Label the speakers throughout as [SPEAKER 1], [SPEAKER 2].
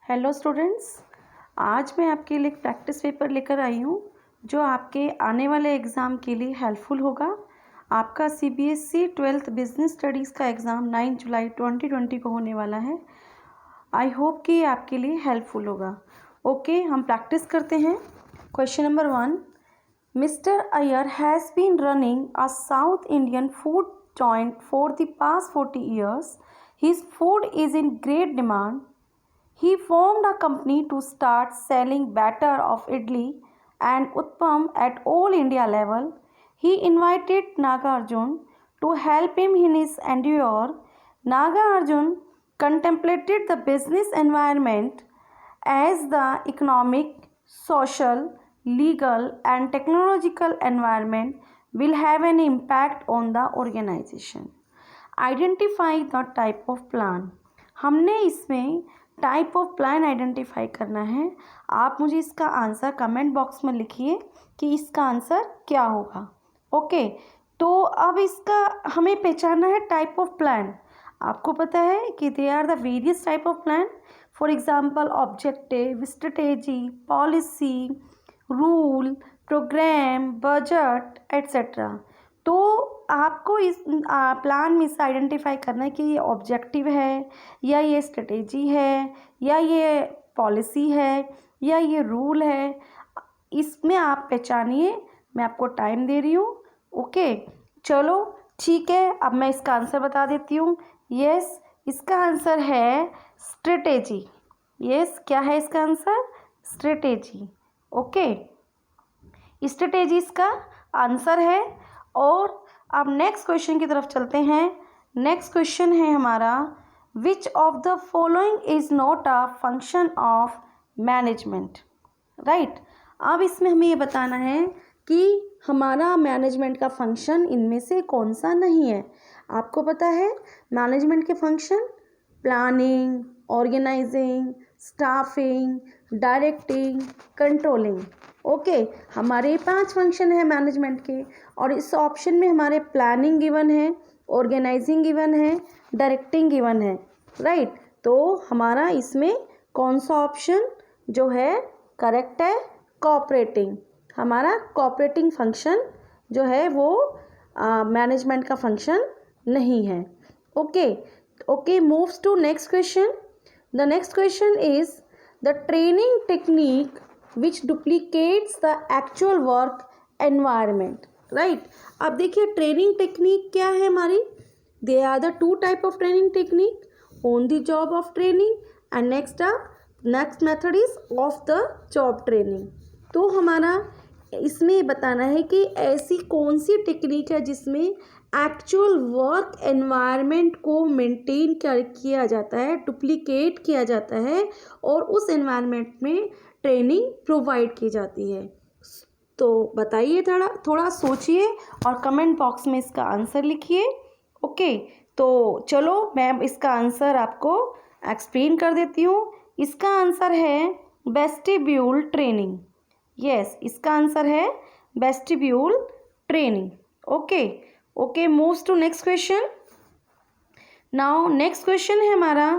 [SPEAKER 1] Hello students, आज मैं आपके लिए एक प्रैक्टिस पेपर लेकर आई हूँ जो आपके आने वाले एग्ज़ाम के लिए हेल्पफुल होगा। आपका CBSE 12th बिजनेस स्टडीज़ का एग्ज़ाम 9 जुलाई 2020 को होने वाला है। आई होप कि आपके लिए हेल्पफुल होगा। ओके, हम प्रैक्टिस करते हैं। Question number 1, mister Iyer has been running a South Indian food joint for the past 40 years. His food is in great demand. He formed a company to start selling batter of idli and uttapam at all India level. He invited Nagarjun to help him in his endeavor. Nagarjun contemplated the business environment as the economic, social, legal and technological environment will have an impact on the organization. Identify the type of plan. हमने इसमें type of plan identify करना है। आप मुझे इसका answer comment box में लिखिए कि इसका आंसर क्या होगा। ओके, तो अब इसका हमें पहचानना है टाइप ऑफ प्लान। आपको पता है कि they are the various type of plan. For example objective, strategy, policy, rule, programme, budget etcetera. तो आपको इस प्लान में से आइडेंटिफाई करना है कि ये ऑब्जेक्टिव है या ये स्ट्रेटेजी है या ये पॉलिसी है या ये रूल है। इसमें आप पहचानिए। मैं आपको टाइम दे रही हूँ। ओके, चलो ठीक है, अब मैं इसका आंसर बता देती हूँ। यस, इसका आंसर है स्ट्रेटेजी। यस, क्या है इसका आंसर? स्ट्रेटेजी। ओके, स्ट्रेटेजी इसका आंसर है। और अब नेक्स्ट क्वेश्चन की तरफ चलते हैं। नेक्स्ट क्वेश्चन है हमारा, which of the following is not a function of management. Right, अब इसमें हमें ये बताना है कि हमारा मैनेजमेंट का फंक्शन इनमें से कौन सा नहीं है। आपको पता है मैनेजमेंट के function planning, organising, staffing, directing, controlling. Okay, हमारे 5 फंक्शन है मैनेजमेंट के और इस ऑप्शन में हमारे प्लानिंग गिवन है, ऑर्गेनाइजिंग गिवन है, डायरेक्टिंग गिवन है। राइट, तो हमारा इसमें कौन सा ऑप्शन जो है करेक्ट है? कोऑपरेटिंग। हमारा कोऑपरेटिंग फंक्शन जो है वो मैनेजमेंट का फंक्शन नहीं है। Okay, moves to next question. The next question is the training technique which duplicates the actual work environment. Right, अब देखिए ट्रेनिंग टेक्निक क्या है हमारी। They are the 2 type of training technique, on the job off training and next method is off the job training. तो हमारा इसमें बताना है कि ऐसी कौन सी टेक्निक है जिसमें एक्चुअल वर्क एनवायरनमेंट को मेंटेन किया जाता है, डुप्लीकेट किया जाता है और उस एनवायरनमेंट में ट्रेनिंग प्रोवाइड की जाती है। तो बताइए, थोड़ा सोचिए और कमेंट बॉक्स में इसका आंसर लिखिए। ओके, तो चलो मैं इसका आंसर आपको एक्सप्लेन कर देती हूँ। इसका आंसर है वेस्टिब्यूल ट्रेनिंग। यस, इसका आंसर है vestibule training. Okay, moves to next question. Now next question है हमारा,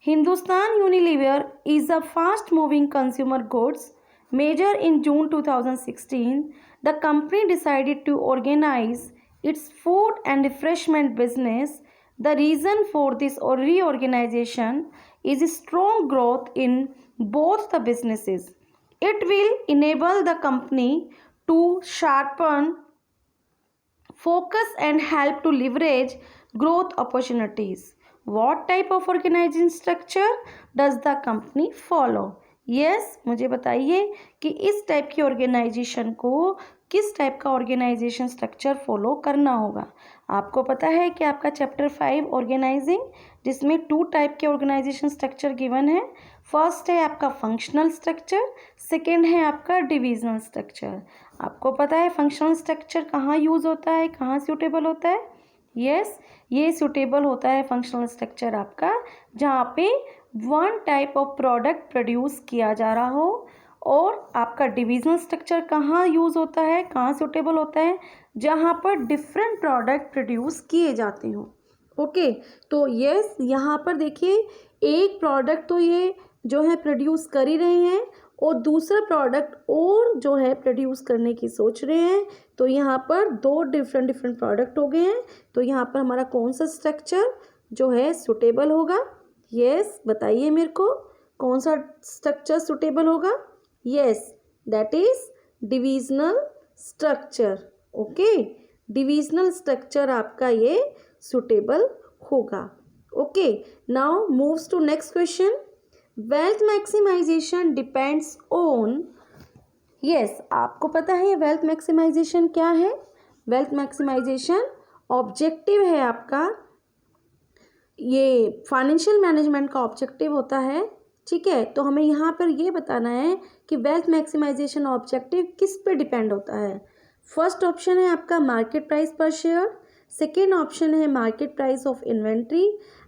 [SPEAKER 1] Hindustan Unilever is a fast-moving consumer goods major. In June 2016, the company decided to organize its food and refreshment business. The reason for this reorganization is strong growth in both the businesses. It will enable the company to sharpen focus and help to leverage growth opportunities. What type of organizing structure does the company follow? Yes, मुझे बताइए कि इस type की organisation को किस type का organisation structure follow करना होगा। आपको पता है कि आपका चैप्टर 5 ऑर्गेनाइजिंग, जिसमें 2 टाइप के ऑर्गेनाइजेशन स्ट्रक्चर गिवन है। फर्स्ट है आपका फंक्शनल स्ट्रक्चर, सेकेंड है आपका डिविजनल स्ट्रक्चर। आपको पता है फंक्शनल स्ट्रक्चर कहाँ यूज़ होता है, कहाँ सूटेबल होता है। यस, ये सूटेबल होता है फंक्शनल स्ट्रक्चर आपका जहाँ पे 1 टाइप ऑफ प्रोडक्ट प्रोड्यूस किया जा रहा हो। और आपका डिविजनल स्ट्रक्चर कहाँ यूज़ होता है, कहाँ सूटेबल होता है, जहाँ पर डिफरेंट प्रोडक्ट प्रोड्यूस किए जाते हों। ओके, तो यस, यहाँ पर देखिए एक प्रोडक्ट तो ये जो है प्रोड्यूस कर ही रहे हैं और दूसरा प्रोडक्ट और जो है प्रोड्यूस करने की सोच रहे हैं, तो यहाँ पर दो डिफरेंट प्रोडक्ट हो गए हैं। तो यहाँ पर हमारा कौन सा स्ट्रक्चर जो है सुटेबल होगा? यस, बताइए मेरे को कौन सा स्ट्रक्चर सुटेबल होगा? Yes, that is divisional structure. Okay, divisional structure आपका ये सुटेबल होगा। Okay, now moves to next question. Wealth maximisation depends on, yes आपको पता है वेल्थ मैक्सिमाइजेशन क्या है? वेल्थ मैक्सिमाइजेशन ऑब्जेक्टिव है आपका, ये फाइनेंशियल मैनेजमेंट का ऑब्जेक्टिव होता है। ठीक है, तो हमें यहाँ पर ये बताना है कि वेल्थ मैक्सिमाइजेशन ऑब्जेक्टिव किस पे डिपेंड होता है। फर्स्ट ऑप्शन है आपका market price per share, second option है market price of inventory,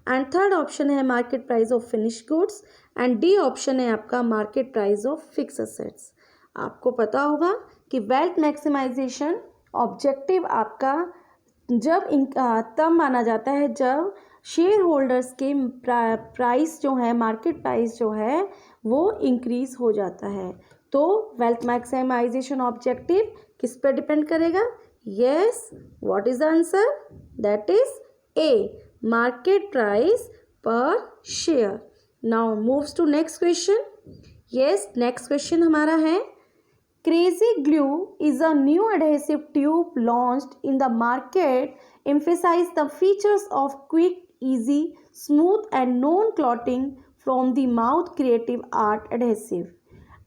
[SPEAKER 1] and third option है market price of finish goods, and D option है आपका market price of fix assets. आपको पता होगा कि वेल्थ मैक्सिमाइजेशन ऑब्जेक्टिव आपका जब तब माना जाता है जब शेयर होल्डर्स के प्राइस जो है, मार्केट प्राइस जो है वो इंक्रीज हो जाता है। तो वेल्थ मैक्सिमाइजेशन ऑब्जेक्टिव किस पर डिपेंड करेगा? Yes, what is the answer? That is a, market price per share. Now moves to next question. Yes, next question हमारा है Crazy Glue is a new adhesive tube launched in the market, emphasize the features of quick, easy, smooth and non-clotting from the mouth creative art adhesive.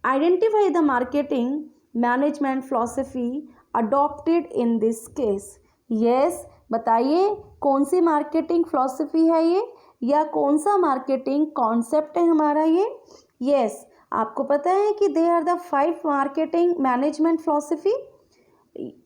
[SPEAKER 1] Identify the marketing management philosophy adopted in this case. Yes, बताइए कौन सी marketing philosophy है ये, या कौन सा marketing concept है हमारा ये? यस, आपको पता है कि they are the 5 marketing management philosophy.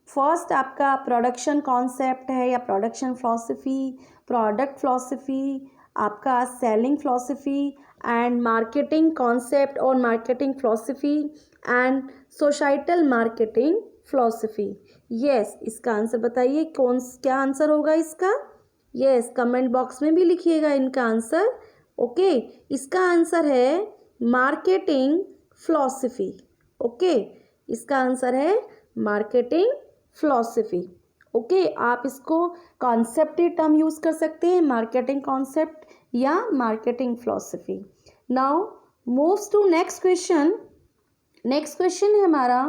[SPEAKER 1] First आपका प्रोडक्शन कॉन्सेप्ट है या प्रोडक्शन फिलॉसफी, प्रोडक्ट फिलॉसफी, आपका selling philosophy and marketing concept और marketing philosophy and societal marketing philosophy. Yes, इसका आंसर बताइए क्या आंसर होगा इसका? यस, कमेंट बॉक्स में भी लिखिएगा इनका आंसर। ओके, इसका आंसर है मार्केटिंग फिलॉसफी। ओके, इसका आंसर है मार्केटिंग फिलॉसफी। ओके, आप इसको कॉन्सेप्ट टर्म यूज़ कर सकते हैं, मार्केटिंग कॉन्सेप्ट या marketing philosophy. Now moves to next question. Next question है हमारा,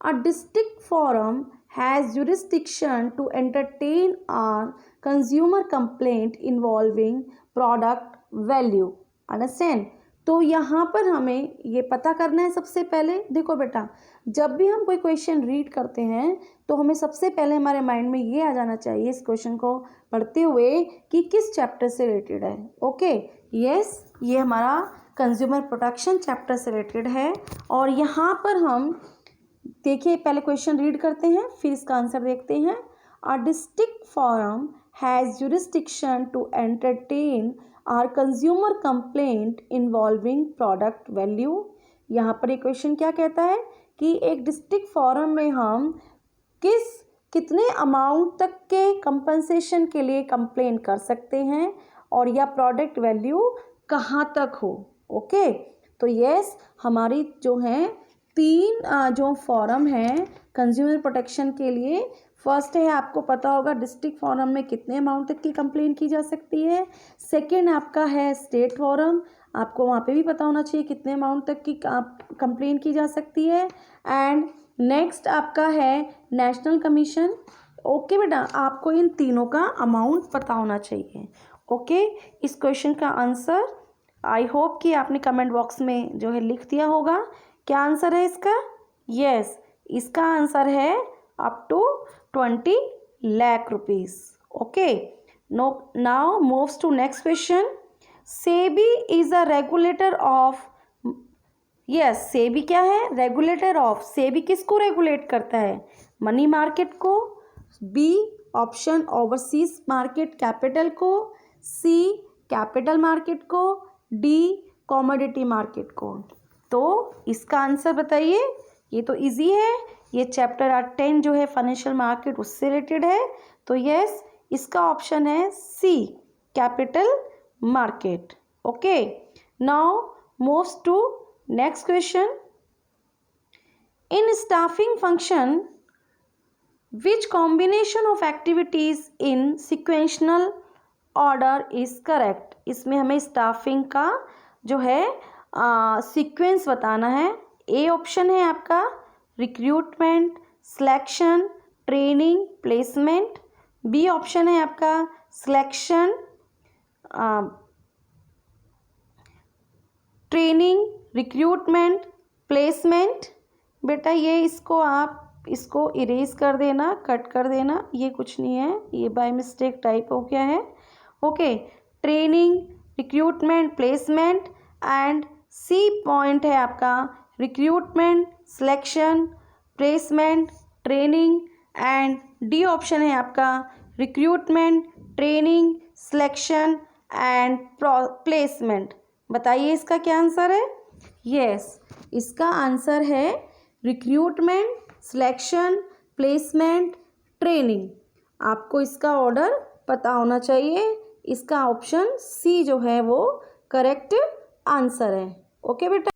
[SPEAKER 1] a district forum has jurisdiction to entertain our consumer complaint involving product value. Understand? तो यहाँ पर हमें ये पता करना है सबसे पहले। देखो बेटा, जब भी हम कोई क्वेश्चन रीड करते हैं तो हमें सबसे पहले हमारे माइंड में ये आ जाना चाहिए इस क्वेश्चन को पढ़ते हुए कि किस चैप्टर से रिलेटेड है। ओके, यस, ये हमारा कंज्यूमर प्रोटेक्शन चैप्टर से रिलेटेड है। और यहाँ पर हम देखिए पहले क्वेश्चन रीड करते हैं फिर इसका आंसर देखते हैं। अ district forum has jurisdiction to entertain our consumer complaint involving product value। यहाँ पर ये क्वेश्चन क्या कहता है कि एक डिस्ट्रिक्ट फोरम में हम कितने अमाउंट तक के कंपनसेशन के लिए कंप्लेन कर सकते हैं और या प्रोडक्ट वैल्यू कहाँ तक हो। ओके, तो यस, हमारी जो है 3 जो फॉरम है कंज्यूमर प्रोटेक्शन के लिए। फर्स्ट है, आपको पता होगा डिस्ट्रिक्ट फोरम में कितने अमाउंट तक की कंप्लेन की जा सकती है। सेकंड आपका है स्टेट फोरम, आपको वहाँ पे भी पता होना चाहिए कितने अमाउंट तक की कंप्लेन की जा सकती है। एंड नेक्स्ट आपका है नेशनल कमीशन। ओके बेटा, आपको इन तीनों का अमाउंट पता होना चाहिए। ओके, इस क्वेश्चन का आंसर आई होप कि आपने कमेंट बॉक्स में जो है लिख दिया होगा। क्या आंसर है इसका? यस, इसका आंसर है up to 20 lakh rupees. Okay, now moves to next question. SEBI is a regulator of, yes, SEBI क्या है? Regulator of. सेबी किसको रेगुलेट करता है? मनी मार्केट को, B option overseas market capital को, सी कैपिटल मार्केट को, डी कमोडिटी मार्केट को। तो इसका आंसर बताइए। ये तो इजी है, ये चैप्टर 10 जो है फाइनेंशियल मार्केट उससे रिलेटेड है। तो यस, इसका ऑप्शन है C capital market. Okay, now moves to next question. In staffing function, which combination of activities in sequential order is correct? इसमें हमें स्टाफिंग का जो है सीक्वेंस बताना है. ए ऑप्शन है आपका recruitment, selection, training, placement. B option है आपका सिलेक्शन, ट्रेनिंग, रिक्रूटमेंट, प्लेसमेंट. बेटा ये इसको इरेज कर देना, कट कर देना, ये कुछ नहीं है, ये बाय मिस्टेक टाइप हो गया है. Okay, training, recruitment, placement and C point है आपका recruitment, selection, placement, training and D option है आपका recruitment, training, selection and placement. बताइए इसका क्या आंसर है? यस, इसका आंसर है रिक्रूटमेंट, सिलेक्शन, प्लेसमेंट, ट्रेनिंग. आपको इसका ऑर्डर पता होना चाहिए. इसका ऑप्शन सी जो है वो करेक्ट आंसर है. ओके बेटा.